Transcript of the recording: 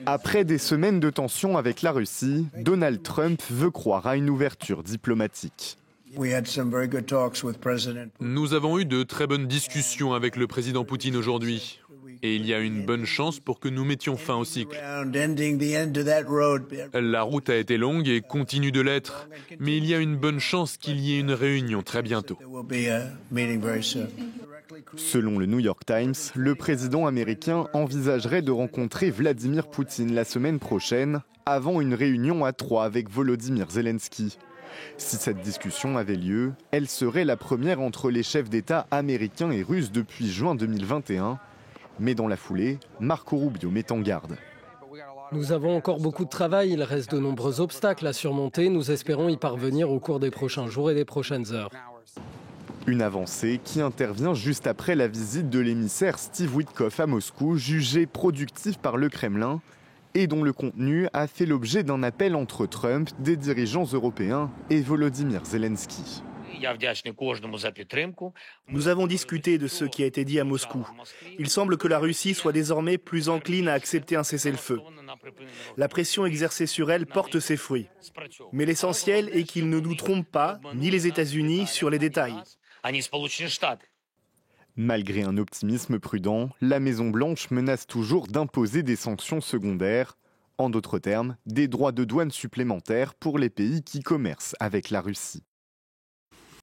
Après des semaines de tensions avec la Russie, Donald Trump veut croire à une ouverture diplomatique. Nous avons eu de très bonnes discussions avec le président Poutine aujourd'hui. Et il y a une bonne chance pour que nous mettions fin au cycle. La route a été longue et continue de l'être, mais il y a une bonne chance qu'il y ait une réunion très bientôt. Selon le New York Times, le président américain envisagerait de rencontrer Vladimir Poutine la semaine prochaine, avant une réunion à 3 avec Volodymyr Zelensky. Si cette discussion avait lieu, elle serait la première entre les chefs d'État américains et russes depuis juin 2021. Mais dans la foulée, Marco Rubio met en garde. Nous avons encore beaucoup de travail, il reste de nombreux obstacles à surmonter. Nous espérons y parvenir au cours des prochains jours et des prochaines heures. Une avancée qui intervient juste après la visite de l'émissaire Steve Witkoff à Moscou, jugé productif par le Kremlin, et dont le contenu a fait l'objet d'un appel entre Trump, des dirigeants européens et Volodymyr Zelensky. Nous avons discuté de ce qui a été dit à Moscou. Il semble que la Russie soit désormais plus encline à accepter un cessez-le-feu. La pression exercée sur elle porte ses fruits. Mais l'essentiel est qu'ils ne nous trompent pas, ni les États-Unis, sur les détails. Malgré un optimisme prudent, la Maison-Blanche menace toujours d'imposer des sanctions secondaires. En d'autres termes, des droits de douane supplémentaires pour les pays qui commercent avec la Russie.